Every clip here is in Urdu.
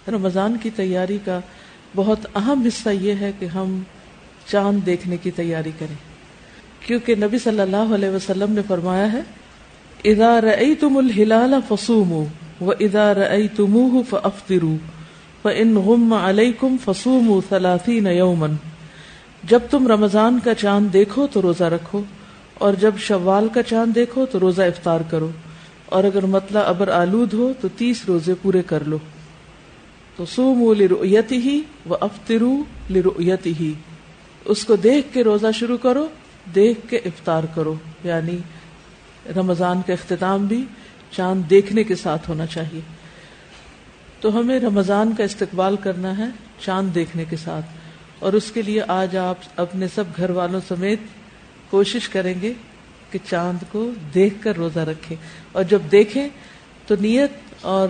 رمضان کی تیاری کا بہت اہم حصہ یہ ہے کہ ہم چاند دیکھنے کی تیاری کریں، کیونکہ نبی صلی اللہ علیہ وسلم نے فرمایا ہے اذا رأیتم الہلال فصوموا واذا رأیتموہ فافطروا فان غم علیکم فصوموا 30 یوما، جب تم رمضان کا چاند دیکھو تو روزہ رکھو، اور جب شوال کا چاند دیکھو تو روزہ افطار کرو، اور اگر مطلع ابر آلود ہو تو 30 روزے پورے کر لو۔ تو صوموا لرؤیتہ وافطروا لرؤیتہ، اس کو دیکھ کے روزہ شروع کرو، دیکھ کے افطار کرو، یعنی رمضان کا اختتام بھی چاند دیکھنے کے ساتھ ہونا چاہیے۔ تو ہمیں رمضان کا استقبال کرنا ہے چاند دیکھنے کے ساتھ، اور اس کے لیے آج آپ اپنے سب گھر والوں سمیت کوشش کریں گے کہ چاند کو دیکھ کر روزہ رکھیں، اور جب دیکھیں تو نیت اور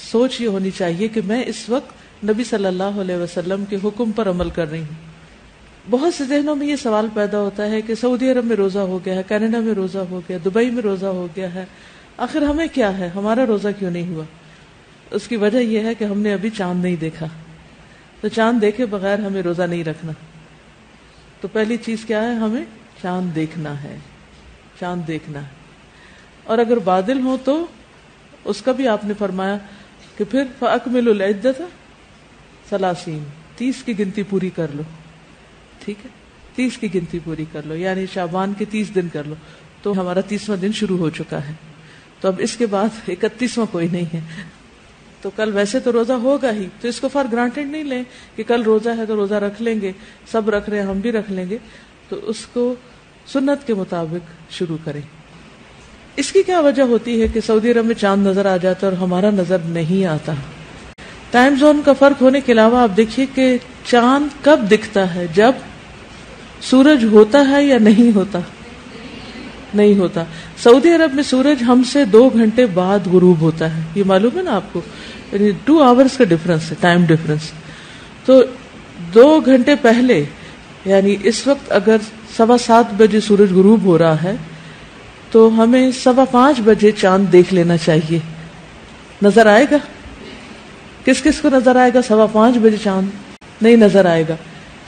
سوچ یہ ہونی چاہیے کہ میں اس وقت نبی صلی اللہ علیہ وسلم کے حکم پر عمل کر رہی ہوں۔ بہت سے ذہنوں میں یہ سوال پیدا ہوتا ہے کہ سعودی عرب میں روزہ ہو گیا ہے، کینیڈا میں روزہ ہو گیا، دبئی میں روزہ ہو گیا ہے، آخر ہمیں کیا ہے، ہمارا روزہ کیوں نہیں ہوا؟ اس کی وجہ یہ ہے کہ ہم نے ابھی چاند نہیں دیکھا، تو چاند دیکھے بغیر ہمیں روزہ نہیں رکھنا۔ تو پہلی چیز کیا ہے؟ ہمیں چاند دیکھنا ہے، چاند دیکھنا ہے، اور اگر بادل ہو تو اس کا بھی آپ نے فرمایا کہ پھر فَأَكْمِلُوا الْعِدَّةَ 30 کی گنتی پوری کر لو، ٹھیک ہے، 30 کی گنتی پوری کر لو، یعنی شعبان کے 30 دن کر لو، تو ہمارا 30واں دن شروع ہو چکا ہے، تو اب اس کے بعد 31واں کوئی نہیں ہے۔ تو کل ویسے تو روزہ ہوگا ہی، تو اس کو فار گرانٹیڈ نہیں لیں کہ کل روزہ ہے تو روزہ رکھ لیں گے، سب رکھ رہے ہیں ہم بھی رکھ لیں گے، تو اس کو سنت کے مطابق شروع کریں۔ اس کی کیا وجہ ہوتی ہے کہ سعودی عرب میں چاند نظر آ جاتا ہے اور ہمارا نظر نہیں آتا؟ ٹائم زون کا فرق ہونے کے علاوہ آپ دیکھیے کہ چاند کب دکھتا ہے؟ جب سورج ہوتا ہے یا نہیں ہوتا؟ نہیں ہوتا۔ سعودی عرب میں سورج ہم سے 2 گھنٹے بعد غروب ہوتا ہے، یہ معلوم ہے نا آپ کو، یعنی 2 آورز کا ڈفرنس ہے، ٹائم ڈفرنس۔ تو 2 گھنٹے پہلے، یعنی اس وقت اگر 7:15 بجے سورج غروب ہو رہا ہے تو ہمیں 5:15 بجے چاند دیکھ لینا چاہیے۔ نظر آئے گا؟ کس کس کو نظر آئے گا 5:15 بجے چاند؟ نہیں نظر آئے گا،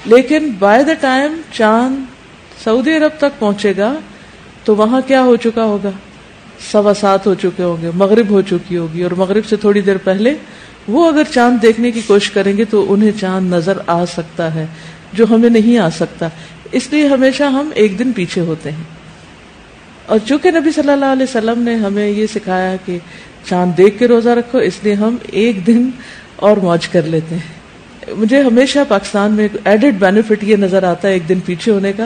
لیکن بائی دا ٹائم چاند سعودی عرب تک پہنچے گا تو وہاں کیا ہو چکا ہوگا؟ 7:15 ہو چکے ہوں گے، مغرب ہو چکی ہوگی، اور مغرب سے تھوڑی دیر پہلے وہ اگر چاند دیکھنے کی کوشش کریں گے تو انہیں چاند نظر آ سکتا ہے، جو ہمیں نہیں آ سکتا۔ اس لیے ہمیشہ ہم 1 دن پیچھے ہوتے ہیں، اور چونکہ نبی صلی اللہ علیہ وسلم نے ہمیں یہ سکھایا کہ چاند دیکھ کے روزہ رکھو، اس لیے ہم 1 دن اور موج کر لیتے ہیں۔ مجھے ہمیشہ پاکستان میں ایڈڈ بینیفٹ یہ نظر آتا ہے 1 دن پیچھے ہونے کا،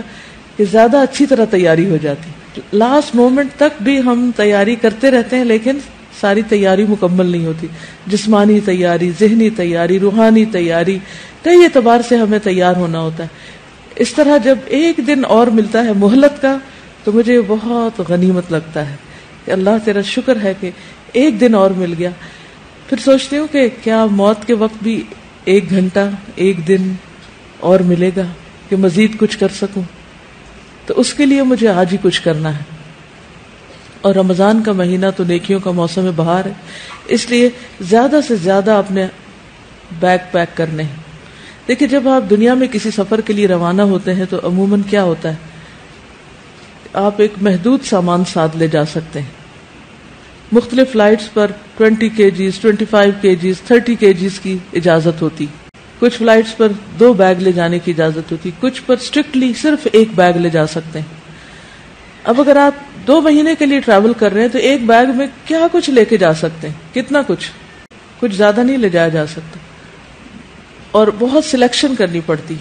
کہ زیادہ اچھی طرح تیاری ہو جاتی۔ لاسٹ مومنٹ تک بھی ہم تیاری کرتے رہتے ہیں، لیکن ساری تیاری مکمل نہیں ہوتی۔ جسمانی تیاری، ذہنی تیاری، روحانی تیاری، کئی اعتبار سے ہمیں تیار ہونا ہوتا ہے۔ اس طرح جب 1 دن اور ملتا ہے مہلت کا تو مجھے بہت غنیمت لگتا ہے کہ اللہ تیرا شکر ہے کہ 1 دن اور مل گیا۔ پھر سوچتی ہوں کہ کیا موت کے وقت بھی 1 گھنٹہ 1 دن اور ملے گا کہ مزید کچھ کر سکوں؟ تو اس کے لیے مجھے آج ہی کچھ کرنا ہے، اور رمضان کا مہینہ تو نیکیوں کا موسم بہار ہے، اس لیے زیادہ سے زیادہ اپنے بیگ پیک کرنے ہیں۔ دیکھیں، جب آپ دنیا میں کسی سفر کے لیے روانہ ہوتے ہیں تو عموماً کیا ہوتا ہے، آپ ایک محدود سامان ساتھ لے جا سکتے ہیں۔ مختلف فلائٹس پر 20 kgs 25 kgs 30 kgs کی اجازت ہوتی، کچھ فلائٹس پر 2 بیگ لے جانے کی اجازت ہوتی، کچھ پر اسٹرکٹلی صرف 1 بیگ لے جا سکتے ہیں۔ اب اگر آپ 2 مہینے کے لیے ٹریول کر رہے ہیں تو 1 بیگ میں کیا کچھ لے کے جا سکتے ہیں؟ کتنا کچھ زیادہ نہیں لے جایا جا سکتا، اور بہت سلیکشن کرنی پڑتی۔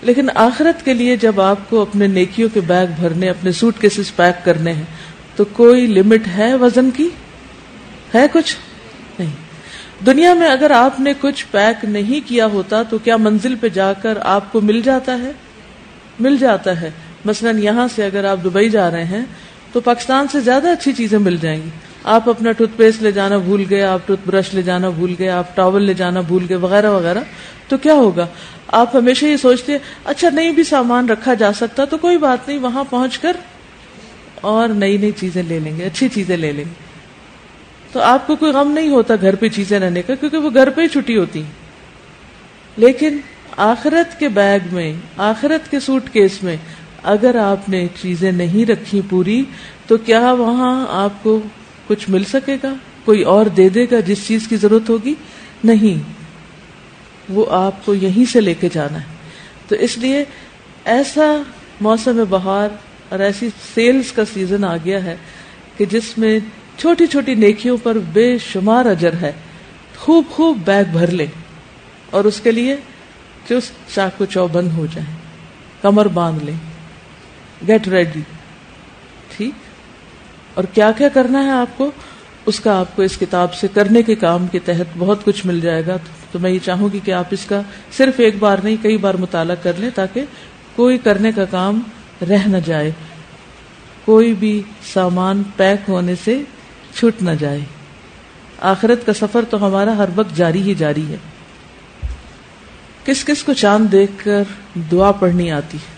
لیکن آخرت کے لیے جب آپ کو اپنے نیکیوں کے بیگ بھرنے، اپنے سوٹ کیسز پیک کرنے ہیں، تو کوئی لمٹ ہے وزن کی؟ ہے کچھ نہیں۔ دنیا میں اگر آپ نے کچھ پیک نہیں کیا ہوتا تو کیا منزل پہ جا کر آپ کو مل جاتا ہے؟ مل جاتا ہے۔ مثلا یہاں سے اگر آپ دبئی جا رہے ہیں تو پاکستان سے زیادہ اچھی چیزیں مل جائیں گی۔ آپ اپنا ٹوتھ پیسٹ لے جانا بھول گئے، آپ ٹوتھ برش لے جانا بھول گئے، آپ ٹاول لے جانا بھول گئے، وغیرہ وغیرہ، تو کیا ہوگا؟ آپ ہمیشہ یہ سوچتے ہیں اچھا نہیں بھی سامان رکھا جا سکتا تو کوئی بات نہیں، وہاں پہنچ کر اور نئی نئی چیزیں لے لیں گے، اچھی چیزیں لے لیں گے۔ تو آپ کو کوئی غم نہیں ہوتا گھر پہ چیزیں رہنے کا، کیونکہ وہ گھر پہ ہی چھٹی ہوتی ہیں۔ لیکن آخرت کے بیگ میں، آخرت کے سوٹ کیس میں اگر آپ نے چیزیں نہیں رکھی پوری، تو کیا وہاں آپ کو کچھ مل سکے گا؟ کوئی اور دے دے گا جس چیز کی ضرورت ہوگی؟ نہیں، وہ آپ کو یہیں سے لے کے جانا ہے۔ تو اس لیے ایسا موسم بہار اور ایسی سیلز کا سیزن آ گیا ہے کہ جس میں چھوٹی چھوٹی نیکیوں پر بے شمار اجر ہے۔ خوب خوب بیگ بھر لیں اور اس کے لیے چست چاقو چوبند ہو جائیں، کمر باندھ لیں، گیٹ ریڈی، ٹھیک۔ اور کیا کیا کرنا ہے آپ کو، اس کا آپ کو اس کتاب سے کرنے کے کام کے تحت بہت کچھ مل جائے گا۔ تو میں یہ چاہوں گی کہ آپ اس کا صرف ایک بار نہیں، کئی بار مطالعہ کر لیں، تاکہ کوئی کرنے کا کام رہ نہ جائے، کوئی بھی سامان پیک ہونے سے چھوٹ نہ جائے۔ آخرت کا سفر تو ہمارا ہر وقت جاری ہی جاری ہے۔ کس کس کو چاند دیکھ کر دعا پڑھنی آتی ہے؟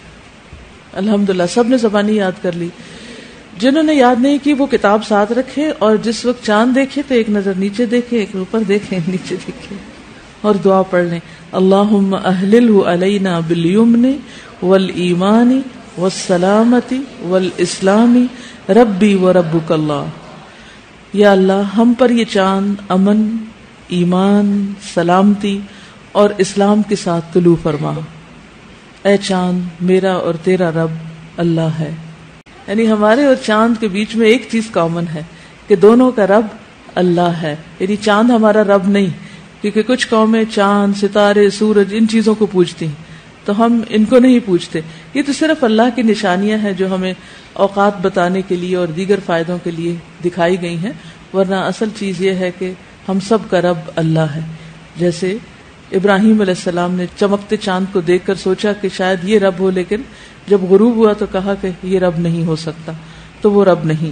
الحمدللہ سب نے زبانی یاد کر لی۔ جنہوں نے یاد نہیں کی وہ کتاب ساتھ رکھے، اور جس وقت چاند دیکھے تو ایک نظر نیچے دیکھے، ایک اوپر دیکھے، نیچے دیکھے، اور دعا پڑھ لیں۔ اللہم اہللہ علینا بالیمن والایمان والسلامتی والاسلام ربی وربک اللہ۔ یا اللہ ہم پر یہ چاند امن، ایمان، سلامتی اور اسلام کے ساتھ طلوع فرما۔ اے چاند میرا اور تیرا رب اللہ ہے۔ یعنی ہمارے اور چاند کے بیچ میں ایک چیز کامن ہے کہ دونوں کا رب اللہ ہے۔ یعنی چاند ہمارا رب نہیں، کیونکہ کچھ قومیں چاند، ستارے، سورج ان چیزوں کو پوجتی ہیں، تو ہم ان کو نہیں پوجتے۔ یہ تو صرف اللہ کی نشانیاں ہیں جو ہمیں اوقات بتانے کے لیے اور دیگر فائدوں کے لیے دکھائی گئی ہیں، ورنہ اصل چیز یہ ہے کہ ہم سب کا رب اللہ ہے۔ جیسے ابراہیم علیہ السلام نے چمکتے چاند کو دیکھ کر سوچا کہ شاید یہ رب ہو، لیکن جب غروب ہوا تو کہا کہ یہ رب نہیں ہو سکتا، تو وہ رب نہیں۔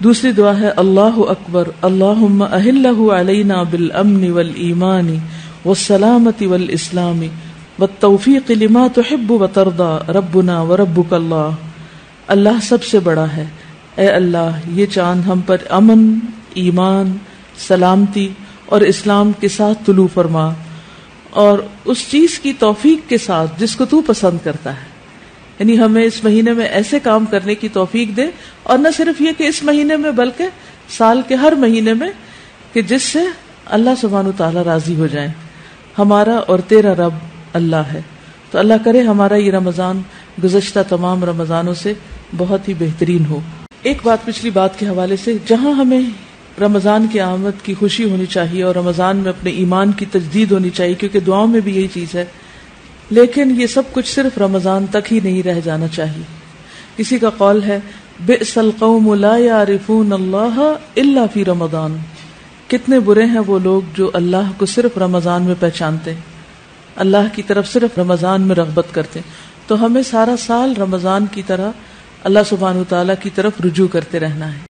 دوسری دعا ہے اللہ اکبر اللہم اہلہ علینا بالامن والایمان والسلامت والاسلام والتوفیق لما تحب وترضى ربنا وربک اللہ۔ اللہ سب سے بڑا ہے، اے اللہ یہ چاند ہم پر امن، ایمان، سلامتی اور اسلام کے ساتھ طلوع فرما، اور اس چیز کی توفیق کے ساتھ جس کو تو پسند کرتا ہے۔ یعنی ہمیں اس مہینے میں ایسے کام کرنے کی توفیق دے، اور نہ صرف یہ کہ اس مہینے میں بلکہ سال کے ہر مہینے میں، کہ جس سے اللہ سبحانہ وتعالی راضی ہو جائیں۔ ہمارا اور تیرا رب اللہ ہے۔ تو اللہ کرے ہمارا یہ رمضان گزشتہ تمام رمضانوں سے بہت ہی بہترین ہو۔ ایک بات پچھلی بات کے حوالے سے، جہاں ہمیں رمضان کی آمد کی خوشی ہونی چاہیے اور رمضان میں اپنے ایمان کی تجدید ہونی چاہیے، کیونکہ دعاؤں میں بھی یہی چیز ہے، لیکن یہ سب کچھ صرف رمضان تک ہی نہیں رہ جانا چاہیے۔ کسی کا قول ہے بئس القوم لا یعرفون اللہ الا فی رمضان۔ کتنے برے ہیں وہ لوگ جو اللہ کو صرف رمضان میں پہچانتے ہیں، اللہ کی طرف صرف رمضان میں رغبت کرتے ہیں۔ تو ہمیں سارا سال رمضان کی طرح اللہ سبحانہ وتعالیٰ کی طرف رجوع کرتے رہنا ہے۔